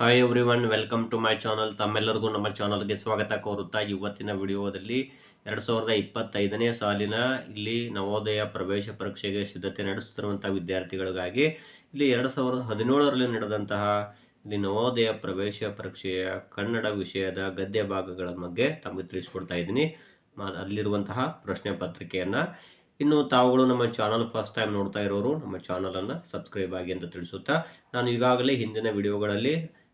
Hi everyone, welcome to my channel. ತಮ್ಮೆಲ್ಲರಿಗೂ ನಮ್ಮ ಚಾನಲ್ಗೆ ಸ್ವಾಗತ ಕೋರುತ್ತಾ ಇವತ್ತಿನ ವಿಡಿಯೋದಲ್ಲಿ 2025ನೇ ಸಾಲಿನ ಇಲ್ಲಿ ನವೋದಯ ಪ್ರವೇಶ ಪರೀಕ್ಷೆಗೆ ಸಿದ್ಧತೆ ನಡೆಸುತ್ತಿರುವಂಥ ವಿದ್ಯಾರ್ಥಿಗಳಿಗಾಗಿ ಇಲ್ಲಿ 2017ರಲ್ಲಿ ನಡೆದಂತಹ ಇಲ್ಲಿ ನವೋದಯ ಪ್ರವೇಶ ಪರೀಕ್ಷೆಯ ಕನ್ನಡ ವಿಷಯದ ಗದ್ಯ ಭಾಗಗಳ ಬಗ್ಗೆ ತಮಗೆ ತಿಳಿಸ್ಕೊಡ್ತಾ ಇದ್ದೀನಿ. ಅಲ್ಲಿರುವಂತಹ ಪ್ರಶ್ನೆ ಪತ್ರಿಕೆಯನ್ನು ಇನ್ನು ತಾವುಗಳು ನಮ್ಮ ಚಾನಲ್ ಫಸ್ಟ್ ಟೈಮ್ ನೋಡ್ತಾ ಇರೋರು ನಮ್ಮ ಚಾನಲನ್ನು ಸಬ್ಸ್ಕ್ರೈಬ್ ಆಗಿ ಅಂತ ತಿಳಿಸುತ್ತಾ, ನಾನು ಈಗಾಗಲೇ ಹಿಂದಿನ ವಿಡಿಯೋಗಳಲ್ಲಿ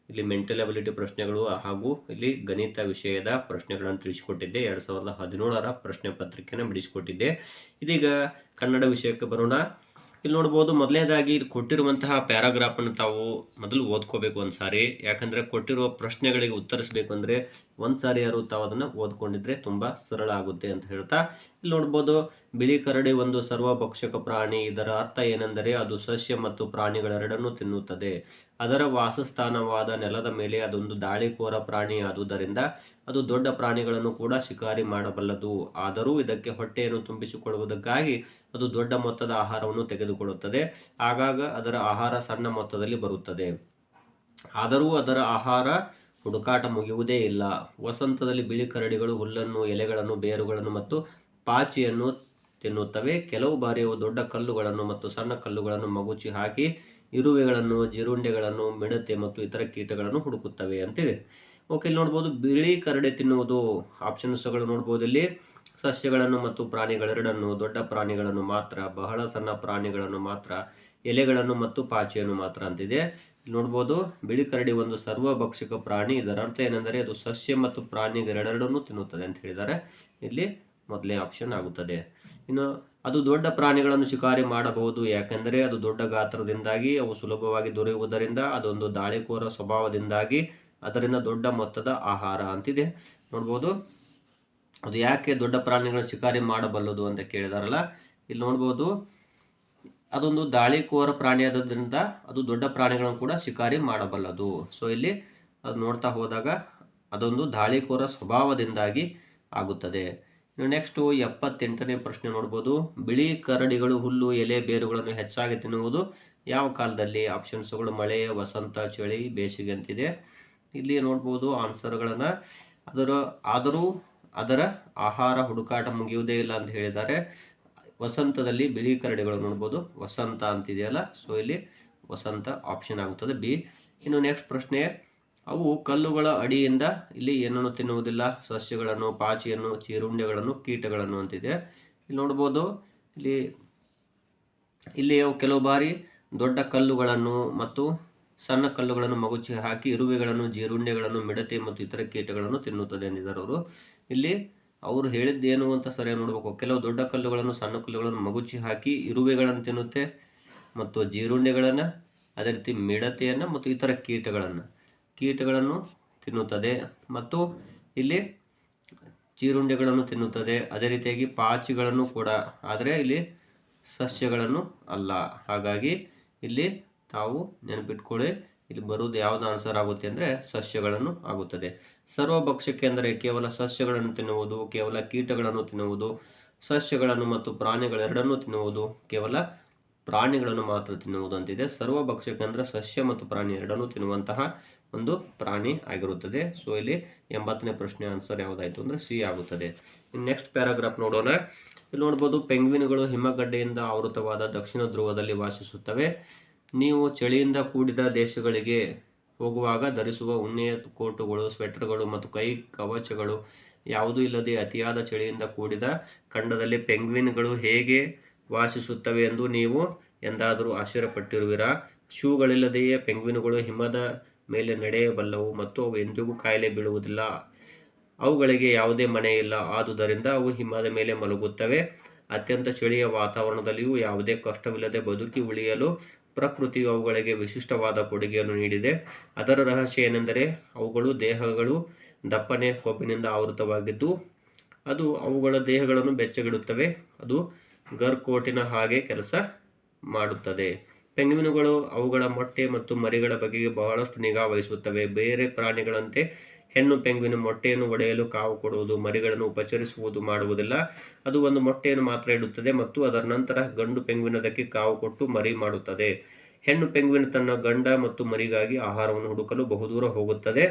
ಇಲ್ಲಿ ಮೆಂಟಲ್ ಅಬಿಲಿಟಿ ಪ್ರಶ್ನೆಗಳು ಹಾಗೂ ಇಲ್ಲಿ ಗಣಿತ ವಿಷಯದ ಪ್ರಶ್ನೆಗಳನ್ನು ತಿಳಿಸಿಕೊಟ್ಟಿದ್ದೆ. 2017ರ ಪ್ರಶ್ನೆ ಪತ್ರಿಕೆಯನ್ನು ಬಿಡಿಸಿಕೊಟ್ಟಿದ್ದೆ. ಇದೀಗ ಕನ್ನಡ ವಿಷಯಕ್ಕೆ ಬರೋಣ. ಇಲ್ಲಿ ನೋಡ್ಬೋದು, ಮೊದಲನೇದಾಗಿ ಇಲ್ಲಿ ಕೊಟ್ಟಿರುವಂತಹ ಪ್ಯಾರಾಗ್ರಾಫನ್ನು ತಾವು ಮೊದಲು ಓದ್ಕೋಬೇಕು ಒಂದು ಸಾರಿ. ಯಾಕಂದರೆ ಕೊಟ್ಟಿರುವ ಪ್ರಶ್ನೆಗಳಿಗೆ ಉತ್ತರಿಸಬೇಕು ಅಂದರೆ ಒಂದು ಸಾರಿ ಯಾರು ತಾವು ಅದನ್ನು ಓದ್ಕೊಂಡಿದ್ರೆ ತುಂಬ ಸರಳ ಆಗುತ್ತೆ ಅಂತ ಹೇಳ್ತಾ, ಇಲ್ಲಿ ನೋಡ್ಬೋದು, ಬಿಳಿ ಕರಡಿ ಒಂದು ಸರ್ವಭಕ್ಷಕ ಪ್ರಾಣಿ. ಇದರ ಅರ್ಥ ಏನೆಂದರೆ ಅದು ಸಸ್ಯ ಮತ್ತು ಪ್ರಾಣಿಗಳೆರಡನ್ನೂ ತಿನ್ನುತ್ತದೆ. ಅದರ ವಾಸಸ್ಥಾನವಾದ ನೆಲದ ಮೇಲೆ ಅದೊಂದು ದಾಳಿಕೋರ ಪ್ರಾಣಿ. ಆದುದರಿಂದ ಅದು ದೊಡ್ಡ ಪ್ರಾಣಿಗಳನ್ನು ಕೂಡ ಶಿಕಾರಿ ಮಾಡಬಲ್ಲದು. ಆದರೂ ಇದಕ್ಕೆ ಹೊಟ್ಟೆಯನ್ನು ತುಂಬಿಸಿಕೊಳ್ಳುವುದಕ್ಕಾಗಿ ಅದು ದೊಡ್ಡ ಮೊತ್ತದ ಆಹಾರವನ್ನು ತೆಗೆದುಕೊಳ್ಳುತ್ತದೆ. ಆಗಾಗ ಅದರ ಆಹಾರ ಸಣ್ಣ ಮೊತ್ತದಲ್ಲಿ ಬರುತ್ತದೆ. ಆದರೂ ಅದರ ಆಹಾರ ಹುಡುಕಾಟ ಮುಗಿಯುವುದೇ ಇಲ್ಲ. ವಸಂತದಲ್ಲಿ ಬಿಳಿ ಕರಡಿಗಳು ಹುಲ್ಲನ್ನು, ಎಲೆಗಳನ್ನು, ಬೇರುಗಳನ್ನು ಮತ್ತು ಪಾಚಿಯನ್ನು ತಿನ್ನುತ್ತವೆ. ಕೆಲವು ಬಾರಿ ಅವು ದೊಡ್ಡ ಕಲ್ಲುಗಳನ್ನು ಮತ್ತು ಸಣ್ಣ ಕಲ್ಲುಗಳನ್ನು ಮಗುಚಿ ಹಾಕಿ ಇರುವೆಗಳನ್ನು, ಜೀರುಂಡೆಗಳನ್ನು, ಮಿಡತೆ ಮತ್ತು ಇತರ ಕೀಟಗಳನ್ನು ಹುಡುಕುತ್ತವೆ ಅಂತಿದೆ. ಓಕೆ, ಇಲ್ಲಿ ನೋಡ್ಬೋದು, ಬಿಳಿ ಕರಡಿ ತಿನ್ನುವುದು ಆಪ್ಷನ್ಸ್ಗಳು ನೋಡ್ಬೋದು. ಇಲ್ಲಿ ಸಸ್ಯಗಳನ್ನು ಮತ್ತು ಪ್ರಾಣಿಗಳೆರಡನ್ನು, ದೊಡ್ಡ ಪ್ರಾಣಿಗಳನ್ನು ಮಾತ್ರ, ಬಹಳ ಸಣ್ಣ ಪ್ರಾಣಿಗಳನ್ನು ಮಾತ್ರ, ಎಲೆಗಳನ್ನು ಮತ್ತು ಪಾಚಿಯನ್ನು ಮಾತ್ರ ಅಂತಿದೆ. ನೋಡ್ಬೋದು, ಬಿಳಿ ಕರಡಿ ಒಂದು ಸರ್ವಭಕ್ಷಕ ಪ್ರಾಣಿ. ಇದರ ಅರ್ಥ ಏನೆಂದರೆ ಅದು ಸಸ್ಯ ಮತ್ತು ಪ್ರಾಣಿಗಳೆರಡನ್ನೂ ತಿನ್ನುತ್ತದೆ ಅಂತ ಹೇಳಿದ್ದಾರೆ. ಇಲ್ಲಿ ಮೊದಲೇ ಆಪ್ಷನ್ ಆಗುತ್ತದೆ. ಇನ್ನು ಅದು ದೊಡ್ಡ ಪ್ರಾಣಿಗಳನ್ನು ಶಿಕಾರಿ ಮಾಡಬಹುದು. ಯಾಕೆಂದರೆ ಅದು ದೊಡ್ಡ ಗಾತ್ರದಿಂದಾಗಿ ಅವು ಸುಲಭವಾಗಿ ದೊರೆಯುವುದರಿಂದ, ಅದೊಂದು ದಾಳಿಕೋರ ಸ್ವಭಾವದಿಂದಾಗಿ ಅದರಿಂದ ದೊಡ್ಡ ಮೊತ್ತದ ಆಹಾರ ಅಂತಿದೆ. ನೋಡ್ಬೋದು, ಅದು ಯಾಕೆ ದೊಡ್ಡ ಪ್ರಾಣಿಗಳನ್ನು ಶಿಕಾರಿ ಮಾಡಬಲ್ಲದು ಅಂತ ಕೇಳಿದಾರಲ್ಲ, ಇಲ್ಲಿ ನೋಡ್ಬೋದು, ಅದೊಂದು ದಾಳಿಕೋರ ಪ್ರಾಣಿಯಾದ್ದರಿಂದ ಅದು ದೊಡ್ಡ ಪ್ರಾಣಿಗಳನ್ನು ಕೂಡ ಶಿಕಾರಿ ಮಾಡಬಲ್ಲದು. ಸೊ ಇಲ್ಲಿ ಅದು ನೋಡ್ತಾ ಹೋದಾಗ ಅದೊಂದು ದಾಳಿಕೋರ ಸ್ವಭಾವದಿಂದಾಗಿ ಆಗುತ್ತದೆ. ಇನ್ನು ನೆಕ್ಸ್ಟು 78ನೇ ಪ್ರಶ್ನೆ ನೋಡ್ಬೋದು, ಬಿಳಿ ಕರಡಿಗಳು ಹುಲ್ಲು, ಎಲೆ, ಬೇರುಗಳನ್ನು ಹೆಚ್ಚಾಗಿ ತಿನ್ನುವುದು ಯಾವ ಕಾಲದಲ್ಲಿ? ಆಪ್ಷನ್ಸ್ಗಳು ಮಳೆ, ವಸಂತ, ಚಳಿ, ಬೇಸಿಗೆ ಅಂತಿದೆ. ಇಲ್ಲಿ ನೋಡ್ಬೋದು ಆನ್ಸರ್ಗಳನ್ನು. ಆದರೂ ಅದರ ಆಹಾರ ಹುಡುಕಾಟ ಮುಗಿಯುವುದೇ ಇಲ್ಲ ಅಂತ ಹೇಳಿದ್ದಾರೆ. ವಸಂತದಲ್ಲಿ ಬಿಳಿ ಕರಡಿಗಳು ನೋಡ್ಬೋದು, ವಸಂತ ಅಂತಿದೆಯಲ್ಲ, ಸೊ ಇಲ್ಲಿ ವಸಂತ ಆಪ್ಷನ್ ಆಗುತ್ತದೆ ಬಿ. ಇನ್ನು ನೆಕ್ಸ್ಟ್ ಪ್ರಶ್ನೆ, ಅವು ಕಲ್ಲುಗಳ ಅಡಿಯಿಂದ ಇಲ್ಲಿ ಏನನ್ನು ತಿನ್ನುವುದಿಲ್ಲ? ಸಸ್ಯಗಳನ್ನು, ಪಾಚಿಯನ್ನು, ಚೀರುಂಡೆಗಳನ್ನು, ಕೀಟಗಳನ್ನು ಅಂತಿದೆ. ಇಲ್ಲಿ ನೋಡ್ಬೋದು, ಇಲ್ಲಿ ಅವು ಕೆಲವು ಬಾರಿ ದೊಡ್ಡ ಕಲ್ಲುಗಳನ್ನು ಮತ್ತು ಸಣ್ಣ ಕಲ್ಲುಗಳನ್ನು ಮಗುಚಿ ಹಾಕಿ ಇರುವೆಗಳನ್ನು, ಜೀರುಂಡೆಗಳನ್ನು, ಮಿಡತೆ ಮತ್ತು ಇತರ ಕೀಟಗಳನ್ನು ತಿನ್ನುತ್ತದೆ ಎಂದಿದ್ದಾರೆ ಅವರು. ಇಲ್ಲಿ ಅವರು ಹೇಳಿದ್ದೇನು ಅಂತ ಸರಿಯಾಗಿ ನೋಡಬೇಕು. ಕೆಲವು ದೊಡ್ಡ ಕಲ್ಲುಗಳನ್ನು, ಸಣ್ಣ ಕಲ್ಲುಗಳನ್ನು ಮಗುಚಿ ಹಾಕಿ ಇರುವೆಗಳನ್ನು ತಿನ್ನುತ್ತೆ ಮತ್ತು ಜೀರುಂಡೆಗಳನ್ನು, ಅದೇ ರೀತಿ ಮಿಡತೆಯನ್ನು ಮತ್ತು ಇತರ ಕೀಟಗಳನ್ನು ತಿನ್ನುತ್ತದೆ ಮತ್ತು ಇಲ್ಲಿ ಜೀರುಂಡೆಗಳನ್ನು ತಿನ್ನುತ್ತದೆ. ಅದೇ ರೀತಿಯಾಗಿ ಪಾಚಿಗಳನ್ನು ಕೂಡ, ಆದರೆ ಇಲ್ಲಿ ಸಸ್ಯಗಳನ್ನು ಅಲ್ಲ. ಹಾಗಾಗಿ ಇಲ್ಲಿ ತಾವು ನೆನಪಿಟ್ಕೊಳ್ಳಿ, ಇಲ್ಲಿ ಬರುವುದು ಯಾವುದು ಆನ್ಸರ್ ಆಗುತ್ತೆ ಅಂದರೆ ಸಸ್ಯಗಳನ್ನು ಆಗುತ್ತದೆ. ಸರ್ವಭಕ್ಷಕ ಎಂದರೆ ಕೇವಲ ಸಸ್ಯಗಳನ್ನು ತಿನ್ನುವುದು, ಕೇವಲ ಕೀಟಗಳನ್ನು ತಿನ್ನುವುದು, ಸಸ್ಯಗಳನ್ನು ಮತ್ತು ಪ್ರಾಣಿಗಳೆರಡನ್ನೂ ತಿನ್ನುವುದು, ಕೇವಲ ಪ್ರಾಣಿಗಳನ್ನು ಮಾತ್ರ ತಿನ್ನುವುದು ಅಂತಿದೆ. ಸರ್ವಭಕ್ಷಕ ಅಂದರೆ ಸಸ್ಯ ಮತ್ತು ಪ್ರಾಣಿ ಎರಡನ್ನೂ ತಿನ್ನುವಂತಹ ಒಂದು ಪ್ರಾಣಿ ಆಗಿರುತ್ತದೆ. ಸೊ ಇಲ್ಲಿ 80ನೇ ಪ್ರಶ್ನೆ ಆನ್ಸರ್ ಯಾವುದಾಯಿತು ಅಂದರೆ ಸಿ ಆಗುತ್ತದೆ. ಇನ್ನು ನೆಕ್ಸ್ಟ್ ಪ್ಯಾರಾಗ್ರಾಫ್ ನೋಡೋಣ. ಇಲ್ಲಿ ನೋಡ್ಬೋದು, ಪೆಂಗ್ವಿನ್ಗಳು ಹಿಮಗಡ್ಡೆಯಿಂದ ಆವೃತವಾದ ದಕ್ಷಿಣ ಧ್ರುವದಲ್ಲಿ ವಾಸಿಸುತ್ತವೆ. ನೀವು ಚಳಿಯಿಂದ ಕೂಡಿದ ದೇಶಗಳಿಗೆ ಹೋಗುವಾಗ ಧರಿಸುವ ಉಣ್ಣೆಯ ಕೋಟುಗಳು, ಸ್ವೆಟರ್ಗಳು ಮತ್ತು ಕೈ ಕವಚಗಳು ಯಾವುದೂ ಇಲ್ಲದೆ ಅತಿಯಾದ ಚಳಿಯಿಂದ ಕೂಡಿದ ಖಂಡದಲ್ಲಿ ಪೆಂಗ್ವಿನ್ಗಳು ಹೇಗೆ ವಾಸಿಸುತ್ತವೆ ಎಂದು ನೀವು ಎಂದಾದರೂ ಆಶ್ಚರ್ಯಪಟ್ಟಿರುವಿರಾ? ಶೂಗಳಿಲ್ಲದೆಯೇ ಪೆಂಗ್ವಿನ್ಗಳು ಹಿಮದ ಮೇಲೆ ನಡೆಯಬಲ್ಲವು ಮತ್ತು ಅವು ಎಂದಿಗೂ ಕಾಯಿಲೆ ಬೀಳುವುದಿಲ್ಲ. ಅವುಗಳಿಗೆ ಯಾವುದೇ ಮನೆ ಇಲ್ಲ, ಆದುದರಿಂದ ಅವು ಹಿಮದ ಮೇಲೆ ಮಲಗುತ್ತವೆ. ಅತ್ಯಂತ ಚಳಿಯ ವಾತಾವರಣದಲ್ಲಿಯೂ ಯಾವುದೇ ಕಷ್ಟವಿಲ್ಲದೆ ಬದುಕಿ ಉಳಿಯಲು ಪ್ರಕೃತಿಯು ಅವುಗಳಿಗೆ ವಿಶಿಷ್ಟವಾದ ಕೊಡುಗೆಯನ್ನು ನೀಡಿದೆ. ಅದರ ರಹಸ್ಯ ಏನೆಂದರೆ ಅವುಗಳ ದೇಹಗಳು ದಪ್ಪನೆ ಕೊಬ್ಬಿನಿಂದ ಆವೃತವಾಗಿದ್ದು ಅದು ಅವುಗಳ ದೇಹಗಳನ್ನು ಬೆಚ್ಚಗಿಡುತ್ತವೆ. ಅದು ಗರ್ಕೋಟಿನ ಹಾಗೆ ಕೆಲಸ ಮಾಡುತ್ತದೆ. ಪೆಂಗ್ವಿನ್ಗಳು ಅವುಗಳ ಮೊಟ್ಟೆ ಮತ್ತು ಮರಿಗಳ ಬಗೆಗೆ ಬಹಳಷ್ಟು ನಿಗಾ ವಹಿಸುತ್ತವೆ. ಬೇರೆ ಪ್ರಾಣಿಗಳಂತೆ ಹೆಣ್ಣು ಪೆಂಗ್ವಿನ್ ಮೊಟ್ಟೆಯನ್ನು ಒಡೆಯಲು ಕಾವು ಕೊಡುವುದು, ಮರಿಗಳನ್ನು ಉಪಚರಿಸುವುದು ಮಾಡುವುದಿಲ್ಲ. ಅದು ಒಂದು ಮೊಟ್ಟೆಯನ್ನು ಮಾತ್ರ ಇಡುತ್ತದೆ ಮತ್ತು ಅದರ ನಂತರ ಗಂಡು ಪೆಂಗ್ವಿನ್ ಅದಕ್ಕೆ ಕಾವು ಕೊಟ್ಟು ಮರಿ ಮಾಡುತ್ತದೆ. ಹೆಣ್ಣು ಪೆಂಗ್ವಿನ್ ತನ್ನ ಗಂಡ ಮತ್ತು ಮರಿಗಾಗಿ ಆಹಾರವನ್ನು ಹುಡುಕಲು ಬಹುದೂರ ಹೋಗುತ್ತದೆ.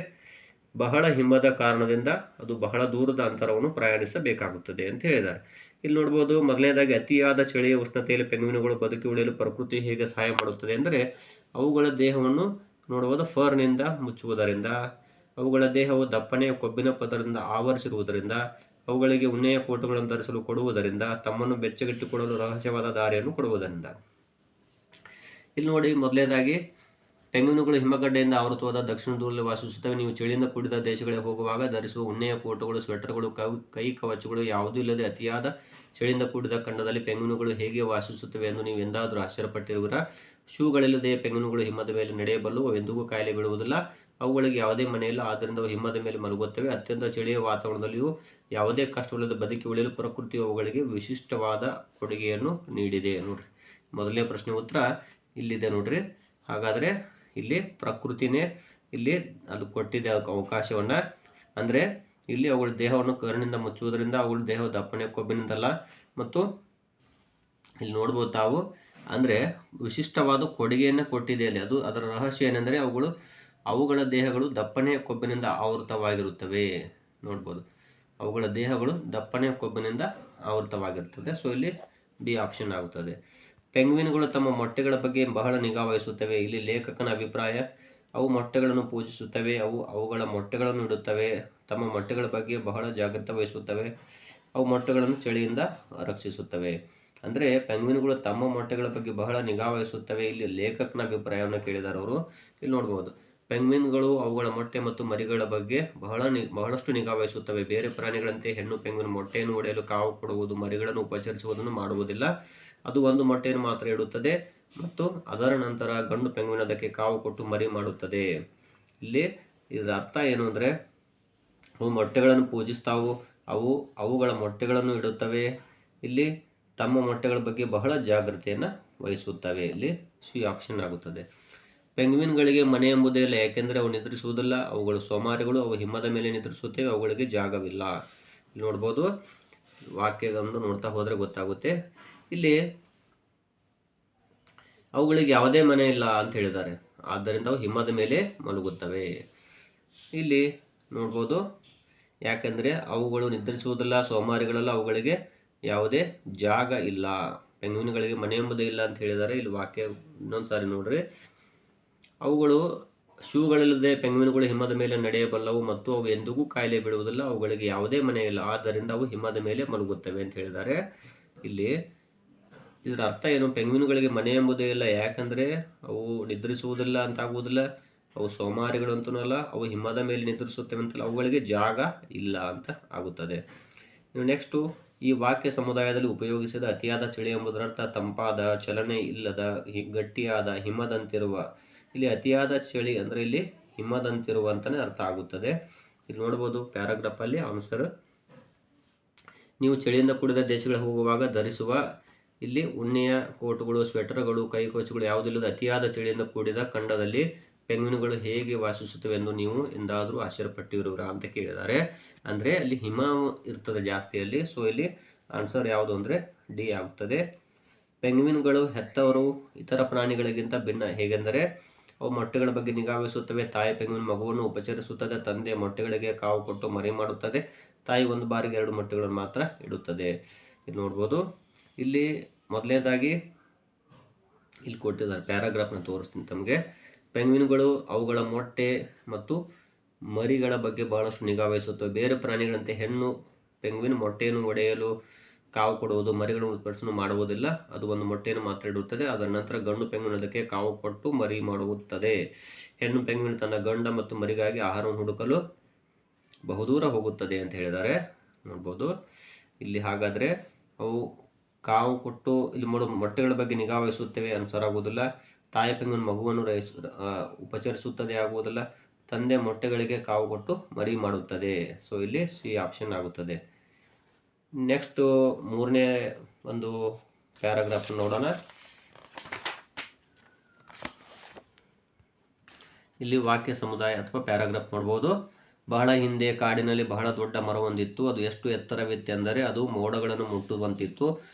ಬಹಳ ಹಿಮದ ಕಾರಣದಿಂದ ಅದು ಬಹಳ ದೂರದ ಅಂತರವನ್ನು ಪ್ರಯಾಣಿಸಬೇಕಾಗುತ್ತದೆ ಅಂತ ಹೇಳಿದ್ದಾರೆ. ಇಲ್ಲಿ ನೋಡ್ಬೋದು, ಮೊದಲನೇದಾಗಿ ಅತಿಯಾದ ಚಳಿಯ ಉಷ್ಣತೆಯಲ್ಲಿ ಪೆಂಗ್ವಿನ್ಗಳು ಬದುಕಿ ಉಳಿಯಲು ಪ್ರಕೃತಿ ಹೇಗೆ ಸಹಾಯ ಮಾಡುತ್ತದೆ ಅಂದರೆ, ಅವುಗಳ ದೇಹವನ್ನು ನೋಡುವುದು ಫರ್ನಿಂದ ಮುಚ್ಚುವುದರಿಂದ, ಅವುಗಳ ದೇಹವು ದಪ್ಪನೆಯ ಕೊಬ್ಬಿನ ಪದರದಿಂದ ಆವರಿಸಿರುವುದರಿಂದ, ಅವುಗಳಿಗೆ ಉಣ್ಣೆಯ ಕೋಟುಗಳನ್ನು ಧರಿಸಲು ಕೊಡುವುದರಿಂದ, ತಮ್ಮನ್ನು ಬೆಚ್ಚಗಿಟ್ಟುಕೊಳ್ಳಲು ರಹಸ್ಯವಾದ ದಾರಿಯನ್ನು ಕೊಡುವುದರಿಂದ. ಇಲ್ಲಿ ನೋಡಿ, ಮೊದಲನೇದಾಗಿ ಪೆಂಗ್ವಿನ್ಗಳು ಹಿಮಗಡ್ಡೆಯಿಂದ ಆವೃತವಾದ ದಕ್ಷಿಣ ಧ್ರುವದಲ್ಲಿ ವಾಸಿಸುತ್ತವೆ. ನೀವು ಚಳಿಯಿಂದ ಕೂಡಿದ ದೇಶಗಳಿಗೆ ಹೋಗುವಾಗ ಧರಿಸುವ ಉಣ್ಣೆಯ ಕೋಟುಗಳು, ಸ್ವೆಟರ್ಗಳು, ಕೈ ಕವಚಗಳು ಯಾವುದೂ ಇಲ್ಲದೆ ಅತಿಯಾದ ಚಳಿಯಿಂದ ಕೂಡಿದ ಖಂಡದಲ್ಲಿ ಪೆಂಗ್ವಿನ್ಗಳು ಹೇಗೆ ವಾಸಿಸುತ್ತವೆ ಎಂದು ನೀವು ಎಂದಾದರೂ ಆಶ್ಚರ್ಯಪಟ್ಟಿರುವಿರಾ? ಶೂಗಳಿಲ್ಲದೆ ಪೆಂಗ್ವಿನ್ಗಳು ಹಿಮದ ಮೇಲೆ ನಡೆಯಬಲ್ಲವು. ಅವೆಂದಿಗೂ ಕಾಯಿಲೆ ಬೀಳುವುದಿಲ್ಲ. ಅವುಗಳಿಗೆ ಯಾವುದೇ ಮನೆಯಿಲ್ಲ, ಆದ್ದರಿಂದ ಅವು ಹಿಮದ ಮೇಲೆ ಮಲಗುತ್ತವೆ. ಅತ್ಯಂತ ಚಳಿಯ ವಾತಾವರಣದಲ್ಲಿಯೂ ಯಾವುದೇ ಕಷ್ಟವಿಲ್ಲದೆ ಬದುಕಿ ಉಳಿಯಲು ಪ್ರಕೃತಿಯು ಅವುಗಳಿಗೆ ವಿಶಿಷ್ಟವಾದ ಕೊಡುಗೆಯನ್ನು ನೀಡಿದೆ. ನೋಡ್ರಿ, ಮೊದಲನೇ ಪ್ರಶ್ನೆ ಉತ್ತರ ಇಲ್ಲಿದೆ ನೋಡ್ರಿ. ಹಾಗಾದರೆ ಇಲ್ಲಿ ಪ್ರಕೃತಿನೇ ಇಲ್ಲಿ ಅದು ಕೊಟ್ಟಿದೆ ಅವಕಾಶವನ್ನು. ಅಂದರೆ ಇಲ್ಲಿ ಅವುಗಳ ದೇಹವನ್ನು ಕರುಣಿಂದ ಮುಚ್ಚುವುದರಿಂದ, ಅವುಗಳ ದೇಹವು ದಪ್ಪನೆ ಕೊಬ್ಬಿನಿಂದಲ್ಲ. ಮತ್ತು ಇಲ್ಲಿ ನೋಡ್ಬೋದು ತಾವು, ಅಂದರೆ ವಿಶಿಷ್ಟವಾದ ಕೊಡುಗೆಯನ್ನು ಕೊಟ್ಟಿದೆ ಅಲ್ಲಿ. ಅದು ಅದರ ರಹಸ್ಯ ಏನೆಂದರೆ ಅವುಗಳ ದೇಹಗಳು ದಪ್ಪನೆಯ ಕೊಬ್ಬಿನಿಂದ ಆವೃತವಾಗಿರುತ್ತವೆ. ನೋಡ್ಬೋದು, ಅವುಗಳ ದೇಹಗಳು ದಪ್ಪನೆಯ ಕೊಬ್ಬಿನಿಂದ ಆವೃತವಾಗಿರುತ್ತದೆ. ಸೊ ಇಲ್ಲಿ ಬಿ ಆಪ್ಷನ್ ಆಗುತ್ತದೆ. ಪೆಂಗ್ವಿನ್ಗಳು ತಮ್ಮ ಮೊಟ್ಟೆಗಳ ಬಗ್ಗೆ ಬಹಳ ನಿಗಾ ವಹಿಸುತ್ತವೆ. ಇಲ್ಲಿ ಲೇಖಕನ ಅಭಿಪ್ರಾಯ, ಅವು ಮೊಟ್ಟೆಗಳನ್ನು ಪೂಜಿಸುತ್ತವೆ, ಅವುಗಳ ಮೊಟ್ಟೆಗಳನ್ನು ಇಡುತ್ತವೆ, ತಮ್ಮ ಮೊಟ್ಟೆಗಳ ಬಗ್ಗೆ ಬಹಳ ಜಾಗೃತಿ ವಹಿಸುತ್ತವೆ, ಅವು ಮೊಟ್ಟೆಗಳನ್ನು ಚಳಿಯಿಂದ ರಕ್ಷಿಸುತ್ತವೆ. ಅಂದರೆ ಪೆಂಗ್ವಿನ್ಗಳು ತಮ್ಮ ಮೊಟ್ಟೆಗಳ ಬಗ್ಗೆ ಬಹಳ ನಿಗಾ ವಹಿಸುತ್ತವೆ. ಇಲ್ಲಿ ಲೇಖಕನ ಅಭಿಪ್ರಾಯವನ್ನು ಕೇಳಿದ್ದಾರೆ ಅವರು. ಇಲ್ಲಿ ನೋಡ್ಬೋದು, ಪೆಂಗ್ವಿನ್ಗಳು ಅವುಗಳ ಮೊಟ್ಟೆ ಮತ್ತು ಮರಿಗಳ ಬಗ್ಗೆ ಬಹಳಷ್ಟು ನಿಗಾ ವಹಿಸುತ್ತವೆ. ಬೇರೆ ಪ್ರಾಣಿಗಳಂತೆ ಹೆಣ್ಣು ಪೆಂಗ್ವಿನ್ ಮೊಟ್ಟೆಯನ್ನು ಒಡೆಯಲು ಕಾವು ಕೊಡುವುದು, ಮರಿಗಳನ್ನು ಉಪಚರಿಸುವುದನ್ನು ಮಾಡುವುದಿಲ್ಲ. ಅದು ಒಂದು ಮೊಟ್ಟೆಯನ್ನು ಮಾತ್ರ ಇಡುತ್ತದೆ ಮತ್ತು ಅದರ ನಂತರ ಗಂಡು ಪೆಂಗ್ವಿನ್ ಅದಕ್ಕೆ ಕಾವು ಕೊಟ್ಟು ಮರಿ ಮಾಡುತ್ತದೆ. ಇಲ್ಲಿ ಇದರ ಅರ್ಥ ಏನು ಅಂದರೆ, ಅವು ಮೊಟ್ಟೆಗಳನ್ನು ಪೂಜಿಸ್ತಾವು, ಅವುಗಳ ಮೊಟ್ಟೆಗಳನ್ನು ಇಡುತ್ತವೆ, ಇಲ್ಲಿ ತಮ್ಮ ಮೊಟ್ಟೆಗಳ ಬಗ್ಗೆ ಬಹಳ ಜಾಗೃತಿಯನ್ನು ವಹಿಸುತ್ತವೆ. ಇಲ್ಲಿ ಸಿ ಆಪ್ಷನ್ ಆಗುತ್ತದೆ. ಪೆಂಗ್ವಿನ್ಗಳಿಗೆ ಮನೆ ಎಂಬುದೇ ಇಲ್ಲ, ಯಾಕೆಂದರೆ ಅವು ನಿದ್ರಿಸುವುದಿಲ್ಲ. ಅವುಗಳು ಸೋಮಾರಿಗಳು, ಅವು ಹಿಮದ ಮೇಲೆ ನಿದ್ರಿಸುತ್ತವೆ, ಅವುಗಳಿಗೆ ಜಾಗವಿಲ್ಲ. ಇಲ್ಲಿ ನೋಡ್ಬೋದು, ವಾಕ್ಯಗಳನ್ನು ನೋಡ್ತಾ ಹೋದರೆ ಗೊತ್ತಾಗುತ್ತೆ. ಇಲ್ಲಿ ಅವುಗಳಿಗೆ ಯಾವುದೇ ಮನೆ ಇಲ್ಲ ಅಂತ ಹೇಳಿದ್ದಾರೆ, ಆದ್ದರಿಂದ ಅವು ಹಿಮದ ಮೇಲೆ ಮಲಗುತ್ತವೆ. ಇಲ್ಲಿ ನೋಡ್ಬೋದು, ಯಾಕೆಂದರೆ ಅವುಗಳು ನಿದ್ರಿಸುವುದಿಲ್ಲ, ಸೋಮಾರಿಗಳಲ್ಲ, ಅವುಗಳಿಗೆ ಯಾವುದೇ ಜಾಗ ಇಲ್ಲ. ಪೆಂಗ್ವಿನ್ಗಳಿಗೆ ಮನೆ ಎಂಬುದೇ ಇಲ್ಲ ಅಂತ ಹೇಳಿದ್ದಾರೆ. ಇಲ್ಲಿ ವಾಕ್ಯ ಇನ್ನೊಂದು ಸಾರಿ ನೋಡ್ರಿ. ಅವುಗಳು ಶೂಗಳಿಲ್ಲದೆ ಪೆಂಗ್ವಿನ್ಗಳು ಹಿಮದ ಮೇಲೆ ನಡೆಯಬಲ್ಲವು ಮತ್ತು ಅವು ಎಂದಿಗೂ ಕಾಯಿಲೆ ಬೀಳುವುದಿಲ್ಲ. ಅವುಗಳಿಗೆ ಯಾವುದೇ ಮನೆ ಇಲ್ಲ, ಆದ್ದರಿಂದ ಅವು ಹಿಮದ ಮೇಲೆ ಮಲಗುತ್ತವೆ ಅಂತ ಹೇಳಿದ್ದಾರೆ. ಇಲ್ಲಿ ಇದರ ಅರ್ಥ ಏನು? ಪೆಂಗ್ವಿನ್ಗಳಿಗೆ ಮನೆ ಎಂಬುದೇ ಇಲ್ಲ, ಯಾಕಂದರೆ ಅವು ನಿದ್ರಿಸುವುದಿಲ್ಲ ಅಂತ ಆಗುವುದಿಲ್ಲ, ಅವು ಸೋಮಾರಿಗಳು ಅಂತೂ ಅಲ್ಲ, ಅವು ಹಿಮದ ಮೇಲೆ ನಿದ್ರಿಸುತ್ತವೆ ಅಂತಲ್ಲ, ಅವುಗಳಿಗೆ ಜಾಗ ಇಲ್ಲ ಅಂತ ಆಗುತ್ತದೆ. ನೆಕ್ಸ್ಟು, ಈ ವಾಕ್ಯ ಸಮುದಾಯದಲ್ಲಿ ಉಪಯೋಗಿಸಿದ ಅತಿಯಾದ ಚಳಿ ಎಂಬುದರರ್ಥ ತಂಪಾದ, ಚಲನೆ ಇಲ್ಲದ, ಗಟ್ಟಿಯಾದ, ಹಿಮದಂತಿರುವ. ಇಲ್ಲಿ ಅತಿಯಾದ ಚಳಿ ಅಂದರೆ ಇಲ್ಲಿ ಹಿಮದಂತಿರುವ ಅಂತಲೇ ಅರ್ಥ ಆಗುತ್ತದೆ. ಇಲ್ಲಿ ನೋಡ್ಬೋದು ಪ್ಯಾರಾಗ್ರಾಫಲ್ಲಿ ಆನ್ಸರ್. ನೀವು ಚಳಿಯಿಂದ ಕೂಡಿದ ದೇಶಗಳಿಗೆ ಹೋಗುವಾಗ ಧರಿಸುವ ಇಲ್ಲಿ ಉಣ್ಣೆಯ ಕೋಟುಗಳು, ಸ್ವೆಟರ್ಗಳು, ಕೈಕೋಚುಗಳು ಯಾವುದಿಲ್ಲದ ಅತಿಯಾದ ಚಳಿಯಿಂದ ಕೂಡಿದ ಖಂಡದಲ್ಲಿ ಪೆಂಗ್ವಿನ್ಗಳು ಹೇಗೆ ವಾಸಿಸುತ್ತವೆ ಎಂದು ನೀವು ಎಂದಾದರೂ ಆಶ್ಚರ್ಯಪಟ್ಟಿರುವಿರಾ ಅಂತ ಕೇಳಿದ್ದಾರೆ. ಅಂದರೆ ಅಲ್ಲಿ ಹಿಮ ಇರ್ತದೆ ಜಾಸ್ತಿಯಲ್ಲಿ. ಸೊ ಇಲ್ಲಿ ಆನ್ಸರ್ ಯಾವುದು ಅಂದರೆ ಡಿ ಆಗುತ್ತದೆ. ಪೆಂಗ್ವಿನ್ಗಳು ಹೆತ್ತವರು ಇತರ ಪ್ರಾಣಿಗಳಿಗಿಂತ ಭಿನ್ನ. ಹೇಗೆಂದರೆ ಅವು ಮೊಟ್ಟೆಗಳ ಬಗ್ಗೆ ನಿಗಾ ವಹಿಸುತ್ತವೆ. ತಾಯಿ ಪೆಂಗ್ವಿನ್ ಮಗುವನ್ನು ಉಪಚರಿಸುತ್ತದೆ. ತಂದೆ ಮೊಟ್ಟೆಗಳಿಗೆ ಕಾವು ಕೊಟ್ಟು ಮರಿ ಮಾಡುತ್ತದೆ. ತಾಯಿ ಒಂದು ಬಾರಿಗೆ 2 ಮೊಟ್ಟೆಗಳನ್ನು ಮಾತ್ರ ಇಡುತ್ತದೆ. ಇಲ್ಲಿ ನೋಡ್ಬೋದು, ಇಲ್ಲಿ ಮೊದಲನೇದಾಗಿ ಇಲ್ಲಿ ಕೊಟ್ಟಿದ್ದಾರೆ, ಪ್ಯಾರಾಗ್ರಾಫ್ನ ತೋರಿಸ್ತೀನಿ ತಮಗೆ. ಪೆಂಗ್ವಿನ್ಗಳು ಅವುಗಳ ಮೊಟ್ಟೆ ಮತ್ತು ಮರಿಗಳ ಬಗ್ಗೆ ಬಹಳಷ್ಟು ನಿಗಾ ವಹಿಸುತ್ತವೆ. ಬೇರೆ ಪ್ರಾಣಿಗಳಂತೆ ಹೆಣ್ಣು ಪೆಂಗ್ವಿನ್ ಮೊಟ್ಟೆಯನ್ನು ಒಡೆಯಲು ಕಾವು ಕೊಡುವುದು, ಮರಿಗಳನ್ನು ಉತ್ಪಾದಿಸಲು ಮಾಡುವುದಿಲ್ಲ. ಅದು ಒಂದು ಮೊಟ್ಟೆಯನ್ನು ಮಾತ್ರ ಇಡುತ್ತದೆ. ಅದರ ನಂತರ ಗಂಡು ಪೆಂಗ್ವಿನ್ ಅದಕ್ಕೆ ಕಾವು ಕೊಟ್ಟು ಮರಿ ಮಾಡುತ್ತದೆ. ಹೆಣ್ಣು ಪೆಂಗ್ವಿನ್ ತನ್ನ ಗಂಡ ಮತ್ತು ಮರಿಗಾಗಿ ಆಹಾರವನ್ನು ಹುಡುಕಲು ಬಹುದೂರ ಹೋಗುತ್ತದೆ ಅಂತ ಹೇಳಿದ್ದಾರೆ. ನೋಡ್ಬೋದು ಇಲ್ಲಿ. ಹಾಗಾದರೆ ಅವು ಕಾವು ಕೊಟ್ಟು ಇಲ್ಲಿ ಮೊಟ್ಟೆಗಳ ಬಗ್ಗೆ ನಿಗಾ ವಹಿಸುತ್ತವೆ ಆಗುವುದಿಲ್ಲ. ತಾಯಿ ಪೆಂಗ್ವಿನ್ ಮಗುವನ್ನು ಉಪಚರಿಸುತ್ತದೆ ಆಗುವುದಿಲ್ಲ. ತಂದೆ ಮೊಟ್ಟೆಗಳಿಗೆ ಕಾವು ಕೊಟ್ಟು ಮರಿ ಮಾಡುತ್ತದೆ. ಸೊ ಇಲ್ಲಿ ಸಿ ಆಪ್ಷನ್ ಆಗುತ್ತದೆ. ನೆಕ್ಸ್ಟು 3ನೇ ಒಂದು ಪ್ಯಾರಾಗ್ರಾಫ್ ನೋಡೋಣ. ಇಲ್ಲಿ ವಾಕ್ಯ ಸಮುದಾಯ ಅಥವಾ ಪ್ಯಾರಾಗ್ರಾಫ್ ನೋಡ್ಬೋದು. ಬಹಳ ಹಿಂದೆ ಕಾಡಿನಲ್ಲಿ ಬಹಳ ದೊಡ್ಡ ಮರವೊಂದಿತ್ತು. ಅದು ಎಷ್ಟು ಎತ್ತರವಿತ್ತೆಂದರೆ ಅದು ಮೋಡಗಳನ್ನು ಮುಟ್ಟುವಂತಿತ್ತು.